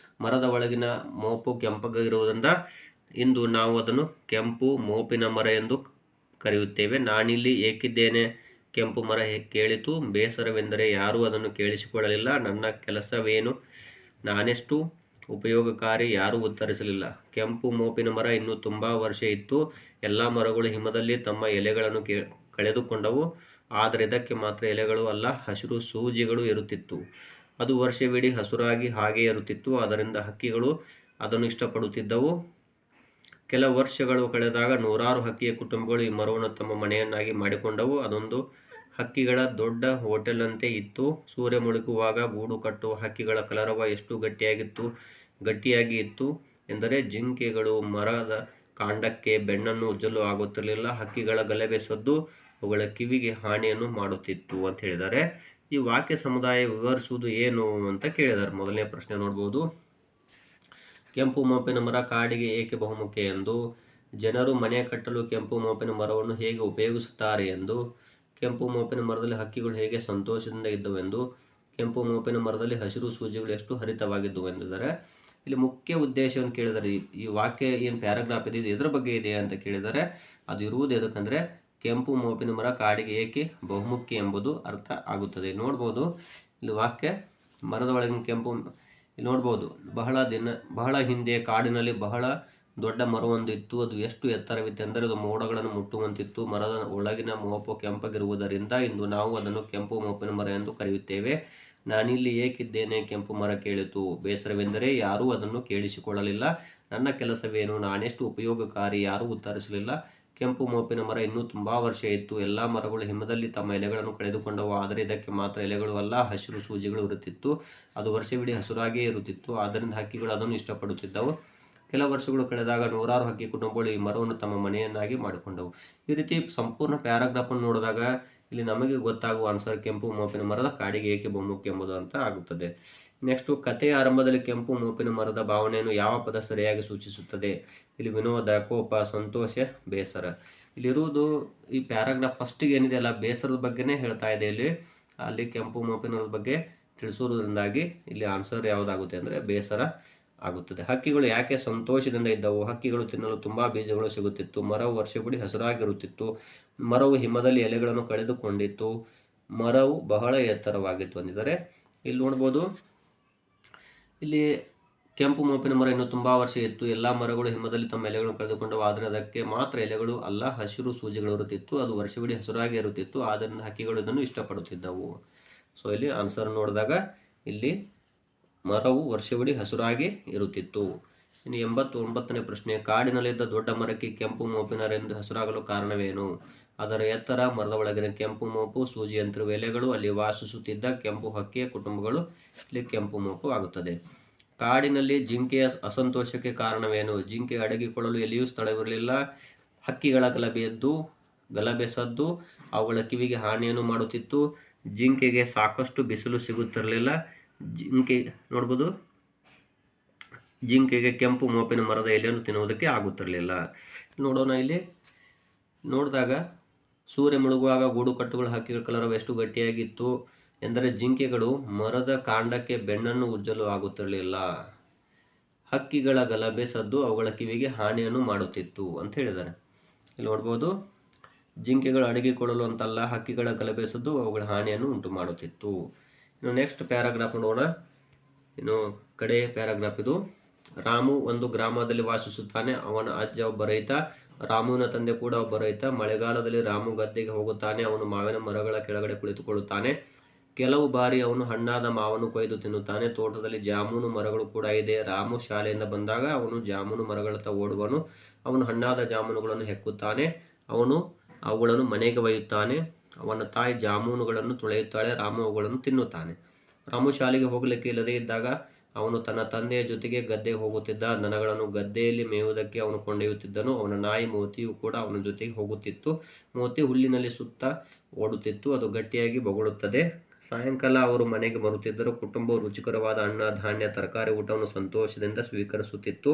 ಮರದ ಒಳಗಿನ ಮೋಪು ಕೆಂಪಗಿರುವುದರಿಂದ ಇಂದು ನಾವು ಅದನ್ನು ಕೆಂಪು ಮೋಪಿನ ಮರ ಎಂದು ಕರೆಯುತ್ತೇವೆ. ನಾನಿಲ್ಲಿ ಏಕಿದ್ದೇನೆ ಕೆಂಪು ಮರ ಕೇಳಿತು. ಬೇಸರವೆಂದರೆ ಯಾರೂ ಅದನ್ನು ಕೇಳಿಸಿಕೊಳ್ಳಲಿಲ್ಲ. ನನ್ನ ಕೆಲಸವೇನು, ನಾನೆಷ್ಟು ಉಪಯೋಗಕಾರಿ, ಯಾರೂ ಉತ್ತರಿಸಲಿಲ್ಲ. ಕೆಂಪು ಮೋಪಿನ ಮರ ಇನ್ನೂ ತುಂಬ ವರ್ಷ ಇತ್ತು. ಎಲ್ಲ ಮರಗಳು ಹಿಮದಲ್ಲಿ ತಮ್ಮ ಎಲೆಗಳನ್ನು ಕಳೆದುಕೊಂಡವು. ಆದರೆ ಇದಕ್ಕೆ ಮಾತ್ರ ಎಲೆಗಳು ಅಲ್ಲ, ಹಸಿರು ಸೂಜಿಗಳು ಇರುತ್ತಿತ್ತು. ಅದು ವರ್ಷವಿಡೀ ಹಸುರಾಗಿ ಹಾಗೆ ಇರುತ್ತಿತ್ತು. ಅದರಿಂದ ಹಕ್ಕಿಗಳು ಅದನ್ನು ಇಷ್ಟಪಡುತ್ತಿದ್ದವು. ಕೆಲ ವರ್ಷಗಳು ಕಳೆದಾಗ ನೂರಾರು ಹಕ್ಕಿಯ ಕುಟುಂಬಗಳು ಈ ಮರವನ್ನು ತಮ್ಮ ಮನೆಯನ್ನಾಗಿ ಮಾಡಿಕೊಂಡವು. ಅದೊಂದು ಹಕ್ಕಿಗಳ ದೊಡ್ಡ ಹೋಟೆಲ್ನಂತೆ ಇತ್ತು. ಸೂರ್ಯ ಮುಳುಗುವಾಗ ಗೂಡು ಕಟ್ಟುವ ಹಕ್ಕಿಗಳ ಕಲರವ ಎಷ್ಟು ಗಟ್ಟಿಯಾಗಿ ಇತ್ತು ಎಂದರೆ ಜಿಂಕೆಗಳು ಮರದ ಕಾಂಡಕ್ಕೆ ಬೆನ್ನನ್ನು ಉಜ್ಜಲು ಆಗುತ್ತಿರಲಿಲ್ಲ. ಹಕ್ಕಿಗಳ ಗಲಭೆ ಸದ್ದು ಅವುಗಳ ಕಿವಿಗೆ ಹಾನಿಯನ್ನು ಮಾಡುತ್ತಿತ್ತು ಅಂತ ಹೇಳಿದ್ದಾರೆ. ಈ ವಾಕ್ಯ ಸಮುದಾಯ ವಿವರಿಸುವುದು ಏನು ಅಂತ ಕೇಳಿದ್ದಾರೆ. ಮೊದಲನೇ ಪ್ರಶ್ನೆ ನೋಡ್ಬೋದು. ಕೆಂಪು ಮೋಪಿನ ಮರ ಕಾಡಿಗೆ ಏಕೆ ಬಹುಮುಖ್ಯ ಎಂದು, ಜನರು ಮನೆ ಕಟ್ಟಲು ಕೆಂಪು ಮೋಪಿನ ಮರವನ್ನು ಹೇಗೆ ಉಪಯೋಗಿಸುತ್ತಾರೆ ಎಂದು, ಕೆಂಪು ಮೋಪಿನ ಮರದಲ್ಲಿ ಹಕ್ಕಿಗಳು ಹೇಗೆ ಸಂತೋಷದಿಂದ ಇದ್ದವೆಂದು, ಕೆಂಪು ಮೋಪಿನ ಮರದಲ್ಲಿ ಹಸಿರು ಸೂಜಿಗಳು ಎಷ್ಟು ಹರಿತವಾಗಿದ್ದವು ಎಂದಿದ್ದಾರೆ. ಇಲ್ಲಿ ಮುಖ್ಯ ಉದ್ದೇಶವನ್ನು ಕೇಳಿದರೆ, ಈ ವಾಕ್ಯ ಏನು ಪ್ಯಾರಾಗ್ರಾಫ್ ಇದೆ, ಇದು ಎದರ ಬಗ್ಗೆ ಇದೆ ಅಂತ ಕೇಳಿದರೆ, ಅದು ಇರುವುದು ಎದಕ್ಕಂದರೆ ಕೆಂಪು ಮೋಪಿನ ಮರ ಕಾಡಿಗೆ ಏಕೆ ಬಹುಮುಖ್ಯ ಎಂಬುದು ಅರ್ಥ ಆಗುತ್ತದೆ. ನೋಡ್ಬೋದು ಇಲ್ಲಿ ವಾಕ್ಯ ಮರದ ಒಳಗಿನ ಕೆಂಪು ಇಲ್ಲಿ ನೋಡ್ಬೋದು. ಬಹಳ ಹಿಂದೆ ಕಾಡಿನಲ್ಲಿ ಬಹಳ ದೊಡ್ಡ ಮರವೊಂದಿತ್ತು. ಅದು ಎಷ್ಟು ಎತ್ತರವಿತ್ತೆಂದರೆ ಅದು ಮೋಡಗಳನ್ನು ಮುಟ್ಟುವಂತಿತ್ತು. ಮರದ ಒಳಗಿನ ಮೋಪು ಕೆಂಪಗಿರುವುದರಿಂದ ಇಂದು ನಾವು ಅದನ್ನು ಕೆಂಪು ಮೋಪಿನ ಮರ ಎಂದು ಕರೆಯುತ್ತೇವೆ. ನಾನಿಲ್ಲಿ ಏಕಿದ್ದೇನೆ ಕೆಂಪು ಮರ ಕೇಳಿತು. ಬೇಸರವೆಂದರೆ ಯಾರೂ ಅದನ್ನು ಕೇಳಿಸಿಕೊಳ್ಳಲಿಲ್ಲ. ನನ್ನ ಕೆಲಸವೇನು, ನಾನೆಷ್ಟು ಉಪಯೋಗಕಾರಿ, ಯಾರೂ ಉತ್ತರಿಸಲಿಲ್ಲ. ಕೆಂಪು ಮೋಪಿನ ಮರ ಇನ್ನೂ ತುಂಬ ವರ್ಷ ಇತ್ತು. ಎಲ್ಲ ಮರಗಳು ಹಿಮದಲ್ಲಿ ತಮ್ಮ ಎಲೆಗಳನ್ನು ಕಳೆದುಕೊಂಡವು. ಆದರೆ ಇದಕ್ಕೆ ಮಾತ್ರ ಎಲೆಗಳು ಅಲ್ಲ, ಹಸಿರು ಸೂಜಿಗಳು ಇರುತ್ತಿತ್ತು. ಅದು ವರ್ಷವಿಡೀ ಹಸುರಾಗಿಯೇ ಇರುತ್ತಿತ್ತು. ಆದ್ದರಿಂದ ಹಕ್ಕಿಗಳು ಅದನ್ನು ಇಷ್ಟಪಡುತ್ತಿದ್ದವು. ಕೆಲ ವರ್ಷಗಳು ಕಳೆದಾಗ ನೂರಾರು ಹಕ್ಕಿ ಕುಟುಂಬಗಳು ಈ ಮರವನ್ನು ತಮ್ಮ ಮನೆಯನ್ನಾಗಿ ಮಾಡಿಕೊಂಡವು. ಈ ರೀತಿ ಸಂಪೂರ್ಣ ಪ್ಯಾರಾಗ್ರಾಫನ್ನು ನೋಡಿದಾಗ ಇಲ್ಲಿ ನಮಗೆ ಗೊತ್ತಾಗುವ ಆನ್ಸರ್ ಕೆಂಪು ಮೋಪಿನ ಮರದ ಕಾಡಿಗೆ ಏಕೆ ಬಹುಮುಖ್ಯ ಎಂಬುದು ಅಂತ ಆಗುತ್ತದೆ. ನೆಕ್ಸ್ಟು, ಕಥೆಯ ಆರಂಭದಲ್ಲಿ ಕೆಂಪು ಮೋಪಿನ ಮರದ ಭಾವನೆಯನ್ನು ಯಾವ ಪದ ಸರಿಯಾಗಿ ಸೂಚಿಸುತ್ತದೆ? ಇಲ್ಲಿ ವಿನೋದ, ಕೋಪ, ಸಂತೋಷ, ಬೇಸರ. ಇಲ್ಲಿರುವುದು ಈ ಪ್ಯಾರಾಗ್ರಾಫ್ ಫಸ್ಟಿಗೆ ಏನಿದೆ ಅಲ್ಲ, ಬೇಸರದ ಬಗ್ಗೆನೇ ಹೇಳ್ತಾ ಇದೆ. ಅಲ್ಲಿ ಕೆಂಪು ಮೋಪಿನ ಬಗ್ಗೆ ತಿಳಿಸುವುದರಿಂದಾಗಿ ಇಲ್ಲಿ ಆನ್ಸರ್ ಯಾವುದಾಗುತ್ತೆ ಅಂದರೆ ಬೇಸರ ಆಗುತ್ತದೆ. ಹಕ್ಕಿಗಳು ಯಾಕೆ ಸಂತೋಷದಿಂದ ಇದ್ದವು? ಹಕ್ಕಿಗಳು ತಿನ್ನಲು ತುಂಬ ಬೀಜಗಳು ಸಿಗುತ್ತಿತ್ತು. ಮರವು ವರ್ಷವಿಡೀ ಹಸಿರಾಗಿರುತ್ತಿತ್ತು. ಮರವು ಹಿಮದಲ್ಲಿ ಎಲೆಗಳನ್ನು ಕಳೆದುಕೊಂಡಿತ್ತು. ಮರವು ಬಹಳ ಎತ್ತರವಾಗಿತ್ತು ಅಂದಿದ್ದಾರೆ. ಇಲ್ಲಿ ನೋಡ್ಬೋದು, ಇಲ್ಲಿ ಕೆಂಪು ಮೋಪಿನ ಮರ ಇನ್ನೂ ತುಂಬ ವರ್ಷ ಇತ್ತು. ಎಲ್ಲ ಮರಗಳು ಹಿಮದಲ್ಲಿ ತಮ್ಮ ಎಲೆಗಳನ್ನು ಕಳೆದುಕೊಂಡವು. ಆದರೆ ಅದಕ್ಕೆ ಮಾತ್ರ ಎಲೆಗಳು ಅಲ್ಲ, ಹಸಿರು ಸೂಜಿಗಳು ಇರುತ್ತಿತ್ತು. ಅದು ವರ್ಷವಿಡೀ ಹಸಿರಾಗಿ ಇರುತ್ತಿತ್ತು. ಆದ್ದರಿಂದ ಹಕ್ಕಿಗಳು ಇದನ್ನು ಇಷ್ಟಪಡುತ್ತಿದ್ದವು. ಸೊ ಇಲ್ಲಿ ಆನ್ಸರ್ ನೋಡಿದಾಗ ಇಲ್ಲಿ ಮರವು ವರ್ಷವಿಡೀ ಹಸುರಾಗಿ ಇರುತ್ತಿತ್ತು. ಇನ್ನು 89ನೇ ಪ್ರಶ್ನೆ, ಕಾಡಿನಲ್ಲಿದ್ದ ದೊಡ್ಡ ಮರಕ್ಕೆ ಕೆಂಪು ಮೋಪಿನರೆಂದು ಹೆಸರಾಗಲು ಕಾರಣವೇನು? ಅದರ ಎತ್ತರ, ಮರದ ಒಳಗಿನ ಕೆಂಪು ಮೋಪು, ಸೂಜಿಯಂತಿರುವ ಎಲೆಗಳು, ಅಲ್ಲಿ ವಾಸಿಸುತ್ತಿದ್ದ ಕೆಂಪು ಹಕ್ಕಿಯ ಕುಟುಂಬಗಳು. ಇಲ್ಲಿ ಕೆಂಪು ಮೋಪು ಆಗುತ್ತದೆ. ಕಾಡಿನಲ್ಲಿ ಜಿಂಕೆಯ ಅಸಂತೋಷಕ್ಕೆ ಕಾರಣವೇನು? ಜಿಂಕೆ ಅಡಗಿಕೊಳ್ಳಲು ಎಲ್ಲಿಯೂ ಸ್ಥಳವಿರಲಿಲ್ಲ. ಹಕ್ಕಿಗಳ ಗಲಭೆ ಸದ್ದು ಅವುಗಳ ಕಿವಿಗೆ ಹಾನಿಯನ್ನು ಮಾಡುತ್ತಿತ್ತು. ಜಿಂಕೆಗೆ ಸಾಕಷ್ಟು ಬಿಸಿಲು ಸಿಗುತ್ತಿರಲಿಲ್ಲ. ಜಿಂಕೆಗೆ ಕೆಂಪು ಮೋಪಿನ ಮರದ ಎಲೆಯನ್ನು ತಿನ್ನುವುದಕ್ಕೆ ಆಗುತ್ತಿರಲಿಲ್ಲ. ನೋಡೋಣ, ಇಲ್ಲಿ ನೋಡಿದಾಗ ಸೂರ್ಯ ಮುಳುಗುವಾಗ ಗೂಡು ಕಟ್ಟುಗಳ ಹಕ್ಕಿಗಳ ಕಲರವ ಎಷ್ಟು ಗಟ್ಟಿಯಾಗಿತ್ತು ಎಂದರೆ ಜಿಂಕೆಗಳು ಮರದ ಕಾಂಡಕ್ಕೆ ಬೆನ್ನನ್ನು ಉಜ್ಜಲು ಆಗುತ್ತಿರಲಿಲ್ಲ. ಹಕ್ಕಿಗಳ ಗಲಭೆ ಸದ್ದು ಅವುಗಳ ಕಿವಿಗೆ ಹಾನಿಯನ್ನು ಮಾಡುತ್ತಿತ್ತು ಅಂತ ಹೇಳಿದ್ದಾರೆ. ಇಲ್ಲಿ ನೋಡ್ಬೋದು, ಜಿಂಕೆಗಳು ಅಡಗಿಕೊಳ್ಳಲು ಅಂತಲ್ಲ, ಹಕ್ಕಿಗಳ ಗಲಭೆ ಸದ್ದು ಅವುಗಳ ಹಾನಿಯನ್ನು ಉಂಟು ಮಾಡುತ್ತಿತ್ತು. ಇನ್ನು ನೆಕ್ಸ್ಟ್ ಪ್ಯಾರಾಗ್ರಾಫ್ ನೋಡೋಣ. ಇನ್ನು ಕಡೆ ಪ್ಯಾರಾಗ್ರಾಫ್ ಇದು. ರಾಮು ಒಂದು ಗ್ರಾಮದಲ್ಲಿ ವಾಸಿಸುತ್ತಾನೆ. ಅವನ ಅಜ್ಜ ಒಬ್ಬ ರೈತ. ರಾಮುವಿನ ತಂದೆ ಕೂಡ ಒಬ್ಬ ರೈತ. ಮಳೆಗಾಲದಲ್ಲಿ ರಾಮು ಗದ್ದೆಗೆ ಹೋಗುತ್ತಾನೆ. ಅವನು ಮಾವಿನ ಮರಗಳ ಕೆಳಗಡೆ ಕುಳಿತುಕೊಳ್ಳುತ್ತಾನೆ. ಕೆಲವು ಬಾರಿ ಅವನು ಹಣ್ಣಾದ ಮಾವನ್ನು ಕೊಯ್ದು ತಿನ್ನುತ್ತಾನೆ. ತೋಟದಲ್ಲಿ ಜಾಮೂನು ಮರಗಳು ಕೂಡ ಇದೆ. ರಾಮು ಶಾಲೆಯಿಂದ ಬಂದಾಗ ಅವನು ಜಾಮೂನು ಮರಗಳತ್ತ ಓಡುವನು. ಅವನು ಹಣ್ಣಾದ ಜಾಮೂನುಗಳನ್ನು ಹೆಕ್ಕುತ್ತಾನೆ. ಅವನು ಅವುಗಳನ್ನು ಮನೆಗೆ ಒಯ್ಯುತ್ತಾನೆ. ಅವನ ತಾಯಿ ಜಾಮೂನುಗಳನ್ನು ತೊಳೆಯುತ್ತಾಳೆ. ರಾಮು ಅವುಗಳನ್ನು ತಿನ್ನುತ್ತಾನೆ. ರಾಮು ಶಾಲೆಗೆ ಹೋಗಲಿಕ್ಕೆ ಇಲ್ಲದೇ ಇದ್ದಾಗ ಅವನು ತನ್ನ ತಂದೆಯ ಜೊತೆಗೆ ಗದ್ದೆಗೆ ಹೋಗುತ್ತಿದ್ದ. ದನಗಳನ್ನು ಗದ್ದೆಯಲ್ಲಿ ಮೇಯುವುದಕ್ಕೆ ಅವನು ಕೊಂಡೊಯ್ಯುತ್ತಿದ್ದನು. ಅವನ ನಾಯಿ ಮೋತಿಯು ಕೂಡ ಅವನ ಜೊತೆಗೆ ಹೋಗುತ್ತಿತ್ತು. ಮೋತಿ ಹುಲ್ಲಿನಲ್ಲಿ ಸುತ್ತ ಓಡುತ್ತಿತ್ತು. ಅದು ಗಟ್ಟಿಯಾಗಿ ಬೊಗಳುತ್ತದೆ. ಸಾಯಂಕಾಲ ಅವರು ಮನೆಗೆ ಬರುತ್ತಿದ್ದರು. ಕುಟುಂಬವು ರುಚಿಕರವಾದ ಹಣ್ಣು, ಧಾನ್ಯ, ತರಕಾರಿ ಊಟವನ್ನು ಸಂತೋಷದಿಂದ ಸ್ವೀಕರಿಸುತ್ತಿತ್ತು.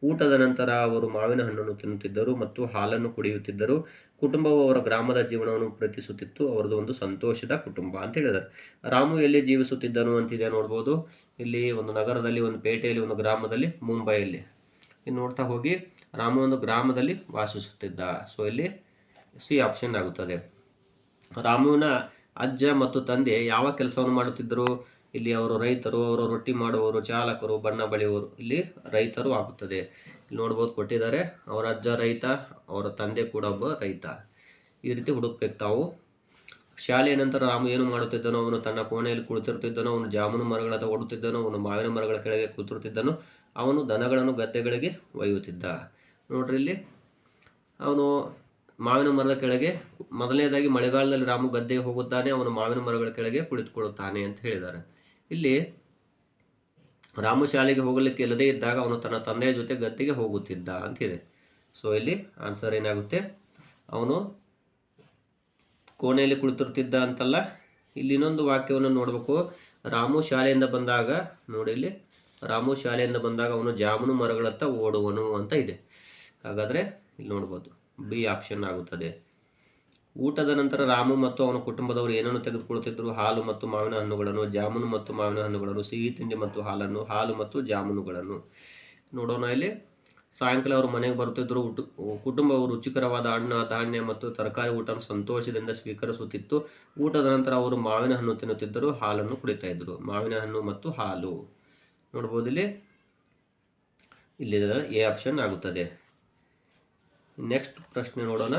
ಊಟದ ನಂತರ ಅವರು ಮಾವಿನ ಹಣ್ಣನ್ನು ತಿನ್ನುತ್ತಿದ್ದರು ಮತ್ತು ಹಾಲನ್ನು ಕುಡಿಯುತ್ತಿದ್ದರು. ಕುಟುಂಬವು ಅವರ ಗ್ರಾಮದ ಜೀವನವನ್ನು ಪ್ರೀತಿಸುತ್ತಿತ್ತು. ಅವರದು ಒಂದು ಸಂತೋಷದ ಕುಟುಂಬ ಅಂತ ಹೇಳಿದ್ದಾರೆ. ರಾಮು ಎಲ್ಲಿ ಜೀವಿಸುತ್ತಿದ್ದನು ಅಂತಿದೆ ನೋಡ್ಬೋದು. ಇಲ್ಲಿ ಒಂದು ನಗರದಲ್ಲಿ, ಒಂದು ಪೇಟೆಯಲ್ಲಿ, ಒಂದು ಗ್ರಾಮದಲ್ಲಿ, ಮುಂಬೈಯಲ್ಲಿ. ಇನ್ನು ನೋಡ್ತಾ ಹೋಗಿ, ರಾಮು ಒಂದು ಗ್ರಾಮದಲ್ಲಿ ವಾಸಿಸುತ್ತಿದ್ದ. ಸೊ ಇಲ್ಲಿ ಸಿ ಆಪ್ಷನ್ ಆಗುತ್ತದೆ. ರಾಮುವಿನ ಅಜ್ಜ ಮತ್ತು ತಂದೆ ಯಾವ ಕೆಲಸವನ್ನು ಮಾಡುತ್ತಿದ್ದರು? ಇಲ್ಲಿ ಅವರು ರೈತರು, ಅವರು ರೊಟ್ಟಿ ಮಾಡುವವರು, ಚಾಲಕರು, ಬಣ್ಣ ಬಳಿಯುವವರು. ಇಲ್ಲಿ ರೈತರು ಆಗುತ್ತದೆ. ಇಲ್ಲಿ ನೋಡ್ಬೋದು ಕೊಟ್ಟಿದ್ದಾರೆ. ಅವರ ಅಜ್ಜ ರೈತ, ಅವರ ತಂದೆ ಕೂಡ ಒಬ್ಬ ರೈತ. ಈ ರೀತಿ ಹುಡುಕ್ಬೇಕು ತಾವು. ಶಾಲೆಯ ನಂತರ ರಾಮು ಏನು ಮಾಡುತ್ತಿದ್ದನು? ಅವನು ತನ್ನ ಕೋಣೆಯಲ್ಲಿ ಕುಳಿತಿರುತ್ತಿದ್ದನು, ಅವನು ಜಾಮೂನು ಮರಗಳ ಹತ್ರ ಓಡುತ್ತಿದ್ದನು, ಅವನು ಮಾವಿನ ಮರಗಳ ಕೆಳಗೆ ಕೂತಿರುತ್ತಿದ್ದನು, ಅವನು ದನಗಳನ್ನು ಗದ್ದೆಗಳಿಗೆ ಒಯ್ಯುತ್ತಿದ್ದ. ನೋಡ್ರಿ ಇಲ್ಲಿ ಅವನು ಮಾವಿನ ಮರದ ಕೆಳಗೆ, ಮೊದಲನೇದಾಗಿ ಮಳೆಗಾಲದಲ್ಲಿ ರಾಮು ಗದ್ದೆಗೆ ಹೋಗುತ್ತಾನೆ, ಅವನು ಮಾವಿನ ಮರಗಳ ಕೆಳಗೆ ಕುಳಿತುಕೊಳ್ಳುತ್ತಾನೆ ಅಂತ ಹೇಳಿದ್ದಾರೆ. ಇಲ್ಲಿ ರಾಮು ಶಾಲೆಗೆ ಹೋಗಲಿಕ್ಕೆ ಇಲ್ಲದೇ ಇದ್ದಾಗ ಅವನು ತನ್ನ ತಂದೆಯ ಜೊತೆ ಗದ್ದೆಗೆ ಹೋಗುತ್ತಿದ್ದ ಅಂತಿದೆ. ಸೊ ಇಲ್ಲಿ ಆನ್ಸರ್ ಏನಾಗುತ್ತೆ? ಅವನು ಕೋಣೆಯಲ್ಲಿ ಕುಳಿತಿರ್ತಿದ್ದ ಅಂತಲ್ಲ. ಇಲ್ಲಿ ಇನ್ನೊಂದು ವಾಕ್ಯವನ್ನು ನೋಡಬೇಕು. ರಾಮು ಶಾಲೆಯಿಂದ ಬಂದಾಗ, ನೋಡಿ ಇಲ್ಲಿ ರಾಮು ಶಾಲೆಯಿಂದ ಬಂದಾಗ ಅವನು ಜಾಮೂನು ಮರಗಳತ್ತ ಓಡುವನು ಅಂತ ಇದೆ. ಹಾಗಾದರೆ ಇಲ್ಲಿ ನೋಡ್ಬೋದು ಬಿ ಆಪ್ಷನ್ ಆಗುತ್ತದೆ. ಊಟದ ನಂತರ ರಾಮು ಮತ್ತು ಅವನ ಕುಟುಂಬದವರು ಏನನ್ನು ತೆಗೆದುಕೊಳ್ಳುತ್ತಿದ್ದರು? ಹಾಲು ಮತ್ತು ಮಾವಿನ ಹಣ್ಣುಗಳನ್ನು, ಜಾಮೂನು ಮತ್ತು ಮಾವಿನ ಹಣ್ಣುಗಳನ್ನು, ಸಿಹಿ ತಿಂಡಿ ಮತ್ತು ಹಾಲನ್ನು, ಹಾಲು ಮತ್ತು ಜಾಮೂನುಗಳನ್ನು. ನೋಡೋಣ ಇಲ್ಲಿ. ಸಾಯಂಕಾಲ ಅವರು ಮನೆಗೆ ಬರುತ್ತಿದ್ದರು. ಕುಟುಂಬವು ರುಚಿಕರವಾದ ಹಣ್ಣು, ಧಾನ್ಯ ಮತ್ತು ತರಕಾರಿ ಊಟವನ್ನು ಸಂತೋಷದಿಂದ ಸ್ವೀಕರಿಸುತ್ತಿತ್ತು. ಊಟದ ನಂತರ ಅವರು ಮಾವಿನ ಹಣ್ಣು ತಿನ್ನುತ್ತಿದ್ದರು, ಹಾಲನ್ನು ಕುಡಿತಾ ಇದ್ದರು. ಮಾವಿನ ಹಣ್ಣು ಮತ್ತು ಹಾಲು ನೋಡ್ಬೋದು ಇಲ್ಲಿ ಎ ಆಪ್ಷನ್ ಆಗುತ್ತದೆ. ನೆಕ್ಸ್ಟ್ ಪ್ರಶ್ನೆ ನೋಡೋಣ.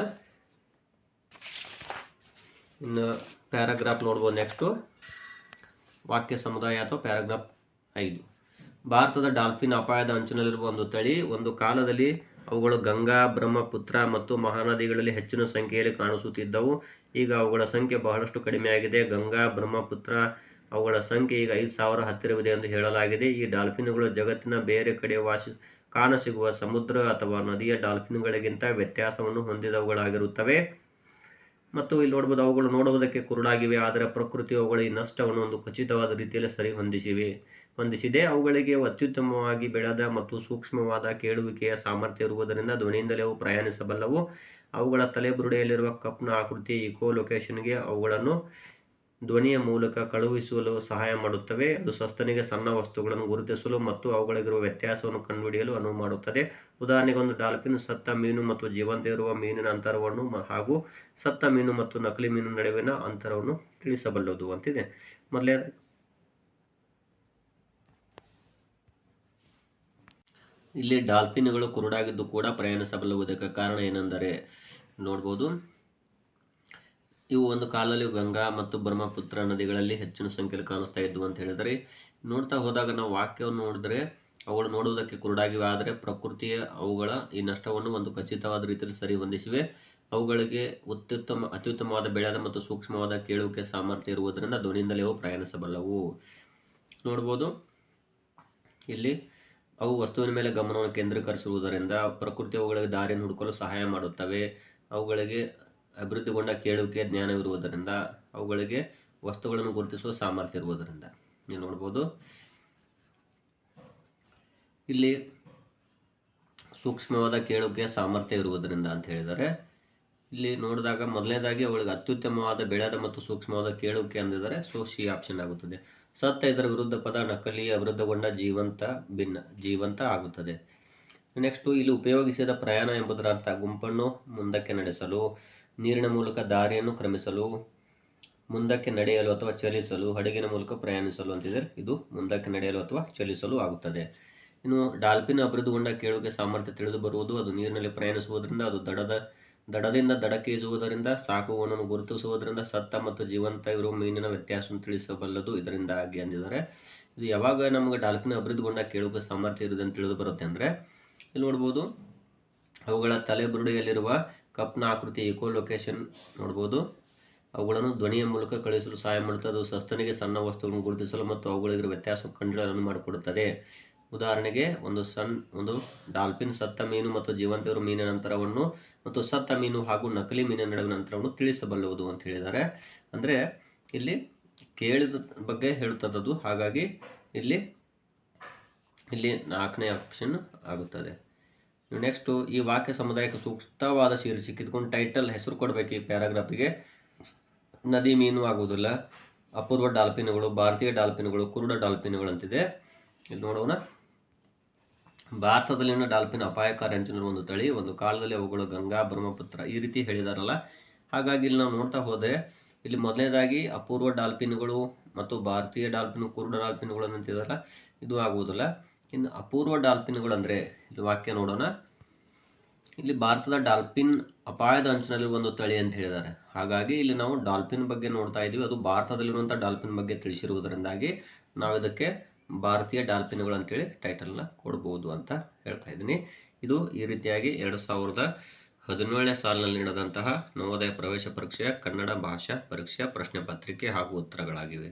ಇನ್ನು ಪ್ಯಾರಾಗ್ರಾಫ್ ನೋಡ್ಬೋದು. ನೆಕ್ಸ್ಟು ವಾಕ್ಯ ಸಮುದಾಯ ಅಥವಾ ಪ್ಯಾರಾಗ್ರಾಫ್ 5. ಭಾರತದ ಡಾಲ್ಫಿನ್ ಅಪಾಯದ ಅಂಚಿನಲ್ಲಿರುವ ಒಂದು ತಳಿ. ಒಂದು ಕಾಲದಲ್ಲಿ ಅವುಗಳು ಗಂಗಾ, ಬ್ರಹ್ಮಪುತ್ರ ಮತ್ತು ಮಹಾನದಿಗಳಲ್ಲಿ ಹೆಚ್ಚಿನ ಸಂಖ್ಯೆಯಲ್ಲಿ ಕಾಣಿಸುತ್ತಿದ್ದವು. ಈಗ ಅವುಗಳ ಸಂಖ್ಯೆ ಬಹಳಷ್ಟು ಕಡಿಮೆಯಾಗಿದೆ. ಗಂಗಾ, ಬ್ರಹ್ಮಪುತ್ರ ಅವುಗಳ ಸಂಖ್ಯೆ ಈಗ 5,000 ಹತ್ತಿರವಿದೆ ಎಂದು ಹೇಳಲಾಗಿದೆ. ಈ ಡಾಲ್ಫಿನ್ಗಳು ಜಗತ್ತಿನ ಬೇರೆ ಕಡೆ ಕಾಣಸಿಗುವ ಸಮುದ್ರ ಅಥವಾ ನದಿಯ ಡಾಲ್ಫಿನ್ಗಳಿಗಿಂತ ವ್ಯತ್ಯಾಸವನ್ನು ಹೊಂದಿದವುಗಳಾಗಿರುತ್ತವೆ. ಮತ್ತು ಇಲ್ಲಿ ನೋಡ್ಬೋದು ಅವುಗಳು ನೋಡುವುದಕ್ಕೆ ಕುರುಡಾಗಿವೆ, ಆದರೆ ಪ್ರಕೃತಿ ಅವುಗಳ ಈ ನಷ್ಟವನ್ನು ಒಂದು ಖಚಿತವಾದ ರೀತಿಯಲ್ಲಿ ಸರಿ ಹೊಂದಿಸಿದೆ. ಅವುಗಳಿಗೆ ಅತ್ಯುತ್ತಮವಾಗಿ ಬೆಳೆದ ಮತ್ತು ಸೂಕ್ಷ್ಮವಾದ ಕೇಳುವಿಕೆಯ ಸಾಮರ್ಥ್ಯ ಇರುವುದರಿಂದ ಧ್ವನಿಯಿಂದಲೇ ಅವು ಪ್ರಯಾಣಿಸಬಲ್ಲವು. ಅವುಗಳ ತಲೆಬುರುಡೆಯಲ್ಲಿರುವ ಕಪ್ನ ಆಕೃತಿ ಇಕೋಲೊಕೇಶನ್ಗೆ ಅವುಗಳನ್ನು ಧ್ವನಿಯ ಮೂಲಕ ಕಳುಹಿಸಲು ಸಹಾಯ ಮಾಡುತ್ತವೆ. ಅದು ಸಸ್ತನಿಗೆ ಸಣ್ಣ ವಸ್ತುಗಳನ್ನು ಗುರುತಿಸಲು ಮತ್ತು ಅವುಗಳಿಗಿರುವ ವ್ಯತ್ಯಾಸವನ್ನು ಕಂಡುಹಿಡಿಯಲು ಅನುವು ಮಾಡುತ್ತದೆ. ಉದಾಹರಣೆಗೆ, ಒಂದು ಡಾಲ್ಫಿನ್ ಸತ್ತ ಮೀನು ಮತ್ತು ಜೀವಂತ ಇರುವ ಮೀನಿನ ಅಂತರವನ್ನು ಹಾಗೂ ಸತ್ತ ಮೀನು ಮತ್ತು ನಕಲಿ ಮೀನು ನಡುವಿನ ಅಂತರವನ್ನು ತಿಳಿಸಬಲ್ಲದು ಅಂತಿದೆ. ಮೊದಲೇ ಇಲ್ಲಿ ಡಾಲ್ಫಿನ್ಗಳು ಕುರುಡಾಗಿದ್ದು ಕೂಡ ಪ್ರಯಾಣಿಸಬಲ್ಲವು. ಇದಕ್ಕೆ ಕಾರಣ ಏನೆಂದರೆ ನೋಡ್ಬೋದು, ಇವು ಒಂದು ಕಾಲದಲ್ಲಿ ಗಂಗಾ ಮತ್ತು ಬ್ರಹ್ಮಪುತ್ರ ನದಿಗಳಲ್ಲಿ ಹೆಚ್ಚಿನ ಸಂಖ್ಯೆಯಲ್ಲಿ ಕಾಣಿಸ್ತಾ ಇದ್ವು ಅಂತ ಹೇಳಿದರೆ, ನೋಡ್ತಾ ಹೋದಾಗ ನಾವು ವಾಕ್ಯವನ್ನು ನೋಡಿದ್ರೆ ಅವುಗಳು ನೋಡುವುದಕ್ಕೆ ಕುರುಡಾಗಿವೆ, ಆದರೆ ಪ್ರಕೃತಿಯ ಅವುಗಳ ಈ ನಷ್ಟವನ್ನು ಒಂದು ಖಚಿತವಾದ ರೀತಿಯಲ್ಲಿ ಸರಿ ಹೊಂದಿಸಿವೆ. ಅವುಗಳಿಗೆ ಅತ್ಯುತ್ತಮವಾದ ಬೆಳೆದ ಮತ್ತು ಸೂಕ್ಷ್ಮವಾದ ಕೇಳುವಿಕೆ ಸಾಮರ್ಥ್ಯ ಇರುವುದರಿಂದ ಧ್ವನಿಯಿಂದಲೇ ಅವು ಪ್ರಯಾಣಿಸಬಲ್ಲವು. ನೋಡ್ಬೋದು ಇಲ್ಲಿ ಅವು ವಸ್ತುವಿನ ಮೇಲೆ ಗಮನವನ್ನು ಕೇಂದ್ರೀಕರಿಸುವುದರಿಂದ ಪ್ರಕೃತಿ ಅವುಗಳಿಗೆ ದಾರಿಯನ್ನು ಹುಡುಕಲು ಸಹಾಯ ಮಾಡುತ್ತವೆ. ಅವುಗಳಿಗೆ ಅಭಿವೃದ್ಧಿಗೊಂಡ ಕೇಳುವಿಕೆ ಜ್ಞಾನವಿರುವುದರಿಂದ, ಅವುಗಳಿಗೆ ವಸ್ತುಗಳನ್ನು ಗುರುತಿಸುವ ಸಾಮರ್ಥ್ಯ ಇರುವುದರಿಂದ. ನೀವು ನೋಡ್ಬೋದು ಇಲ್ಲಿ ಸೂಕ್ಷ್ಮವಾದ ಕೇಳುವಿಕೆಯ ಸಾಮರ್ಥ್ಯ ಇರುವುದರಿಂದ ಅಂತ ಹೇಳಿದರೆ, ಇಲ್ಲಿ ನೋಡಿದಾಗ ಮೊದಲನೇದಾಗಿ ಅವುಗಳಿಗೆ ಅತ್ಯುತ್ತಮವಾದ ಬೆಳೆದ ಮತ್ತು ಸೂಕ್ಷ್ಮವಾದ ಕೇಳುವಿಕೆ ಅಂದಿದ್ದಾರೆ. ಸೊ ಸಿ ಆಪ್ಷನ್ ಆಗುತ್ತದೆ. ಸತ್ತ ಇದರ ವಿರುದ್ಧ ಪದ ನಕಲಿ, ಅಭಿವೃದ್ಧಗೊಂಡ, ಜೀವಂತ ಆಗುತ್ತದೆ. ನೆಕ್ಸ್ಟು ಇಲ್ಲಿ ಉಪಯೋಗಿಸಿದ ಪ್ರಯಾಣ ಎಂಬುದರ ಅರ್ಥ ಗುಂಪನ್ನು ಮುಂದಕ್ಕೆ ನಡೆಸಲು, ನೀರಿನ ಮೂಲಕ ದಾರಿಯನ್ನು ಕ್ರಮಿಸಲು, ಮುಂದಕ್ಕೆ ನಡೆಯಲು ಅಥವಾ ಚಲಿಸಲು, ಹಡಗಿನ ಮೂಲಕ ಪ್ರಯಾಣಿಸಲು ಅಂತಿದೆ. ಇದು ಮುಂದಕ್ಕೆ ನಡೆಯಲು ಅಥವಾ ಚಲಿಸಲು ಆಗುತ್ತದೆ. ಇನ್ನು ಡಾಲ್ಫಿನ್ ಅಭಿವೃದ್ಧಿಗೊಂಡ ಕೇಳುವಿಕೆ ಸಾಮರ್ಥ್ಯ ತಿಳಿದು ಬರುವುದು. ಅದು ನೀರಿನಲ್ಲಿ ಪ್ರಯಾಣಿಸುವುದರಿಂದ, ಅದು ದಡದಿಂದ ದಡಕ್ಕೆ ಈಜುವುದರಿಂದ, ಸಾಕುಗಳನ್ನು ಗುರುತಿಸುವುದರಿಂದ, ಸತ್ತ ಮತ್ತು ಜೀವಂತ ಇರುವ ಮೀನಿನ ವ್ಯತ್ಯಾಸವನ್ನು ತಿಳಿಸಬಲ್ಲದು ಇದರಿಂದಾಗಿ ಅಂದಿದ್ದಾರೆ. ಇದು ಯಾವಾಗ ನಮಗೆ ಡಾಲ್ಫಿನ್ ಅಭಿವೃದ್ಧಿಗೊಂಡ ಕೇಳುವಿಕೆ ಸಾಮರ್ಥ್ಯ ಇರುವುದನ್ನು ತಿಳಿದು ಬರುತ್ತೆ ಅಂದರೆ, ಇಲ್ಲಿ ನೋಡ್ಬೋದು ಅವುಗಳ ತಲೆಬುರುಡೆಯಲ್ಲಿರುವ ಕಪ್ನ ಆಕೃತಿ ಇಕೋಲೊಕೇಶನ್ ನೋಡ್ಬೋದು. ಅವುಗಳನ್ನು ಧ್ವನಿಯ ಮೂಲಕ ಕಳುಹಿಸಲು ಸಹಾಯ ಮಾಡುತ್ತದೆ. ಅದು ಸಸ್ತನಿಗೆ ಸಣ್ಣ ವಸ್ತುಗಳನ್ನು ಗುರುತಿಸಲು ಮತ್ತು ಅವುಗಳಿಗೆ ವ್ಯತ್ಯಾಸ ಕಂಡುಹಿಡಿಯಲು ಮಾಡಿಕೊಡುತ್ತದೆ. ಉದಾಹರಣೆಗೆ, ಒಂದು ಡಾಲ್ಫಿನ್ ಸತ್ತ ಮೀನು ಮತ್ತು ಜೀವಂತ ಇರುವ ಮೀನಿನ ಅಂತರವನ್ನು ಮತ್ತು ಸತ್ತ ಮೀನು ಹಾಗೂ ನಕಲಿ ಮೀನಿನ ನಡುವಿನ ಅಂತರವನ್ನು ತಿಳಿಸಬಲ್ಲುವುದು ಅಂತ ಹೇಳಿದ್ದಾರೆ. ಅಂದರೆ ಇಲ್ಲಿ ಕೇಳಿದ ಬಗ್ಗೆ ಹೇಳ್ತದದು. ಹಾಗಾಗಿ ಇಲ್ಲಿ 4ನೇ ಆಪ್ಷನ್ ಆಗುತ್ತದೆ. ನೆಕ್ಸ್ಟು ಈ ವಾಕ್ಯ ಸಮುದಾಯಕ್ಕೆ ಸೂಕ್ತವಾದ ಶೀರ್ಷಿಕೆ ಇದ್ಕೊಂಡು ಟೈಟಲ್ ಹೆಸರು ಕೊಡಬೇಕು ಈ ಪ್ಯಾರಾಗ್ರಾಫಿಗೆ. ನದಿ ಮೀನು ಆಗುವುದಿಲ್ಲ, ಅಪೂರ್ವ ಡಾಲ್ಫಿನ್ಗಳು, ಭಾರತೀಯ ಡಾಲ್ಫಿನ್ಗಳು, ಕುರುಡ ಡಾಲ್ಫಿನ್ಗಳು ಅಂತಿದೆ. ಇಲ್ಲಿ ನೋಡೋಣ. ಭಾರತದಲ್ಲಿನ ಡಾಲ್ಫಿನ್ ಅಪಾಯಕಾರಿ ಅಂಚಿನ ಒಂದು ತಳಿ, ಒಂದು ಕಾಲದಲ್ಲಿ ಅವುಗಳು ಗಂಗಾ, ಬ್ರಹ್ಮಪುತ್ರ ಈ ರೀತಿ ಹೇಳಿದಾರಲ್ಲ. ಹಾಗಾಗಿ ಇಲ್ಲಿ ನಾವು ನೋಡ್ತಾ ಹೋದರೆ ಇಲ್ಲಿ ಮೊದಲನೇದಾಗಿ ಅಪೂರ್ವ ಡಾಲ್ಫಿನ್ಗಳು ಮತ್ತು ಭಾರತೀಯ ಡಾಲ್ಫಿನ್, ಕುರುಡ ಡಾಲ್ಫಿನ್ಗಳು ಅಂತಿದಾರಲ್ಲ, ಇದು ಆಗುವುದಿಲ್ಲ. ಇನ್ನು ಅಪೂರ್ವ ಡಾಲ್ಫಿನ್ಗಳು ಅಂದರೆ ಇಲ್ಲಿ ವಾಕ್ಯ ನೋಡೋಣ. ಇಲ್ಲಿ ಭಾರತದ ಡಾಲ್ಫಿನ್ ಅಪಾಯದ ಅಂಚಿನಲ್ಲಿ ಒಂದು ತಳಿ ಅಂತ ಹೇಳಿದ್ದಾರೆ. ಹಾಗಾಗಿ ಇಲ್ಲಿ ನಾವು ಡಾಲ್ಫಿನ್ ಬಗ್ಗೆ ನೋಡ್ತಾ ಇದ್ದೀವಿ. ಅದು ಭಾರತದಲ್ಲಿರುವಂಥ ಡಾಲ್ಫಿನ್ ಬಗ್ಗೆ ತಿಳಿಸಿರುವುದರಿಂದಾಗಿ ನಾವು ಇದಕ್ಕೆ ಭಾರತೀಯ ಡಾಲ್ಫಿನ್ಗಳು ಅಂತೇಳಿ ಟೈಟಲ್ನ ಕೊಡ್ಬೋದು ಅಂತ ಹೇಳ್ತಾ ಇದ್ದೀನಿ. ಇದು ಈ ರೀತಿಯಾಗಿ 2017ನೇ ಸಾಲಿನಲ್ಲಿ ನಡೆದಂತಹ ನವೋದಯ ಪ್ರವೇಶ ಪರೀಕ್ಷೆಯ ಕನ್ನಡ ಭಾಷಾ ಪರೀಕ್ಷೆಯ ಪ್ರಶ್ನೆ ಪತ್ರಿಕೆ ಹಾಗೂ ಉತ್ತರಗಳಾಗಿವೆ.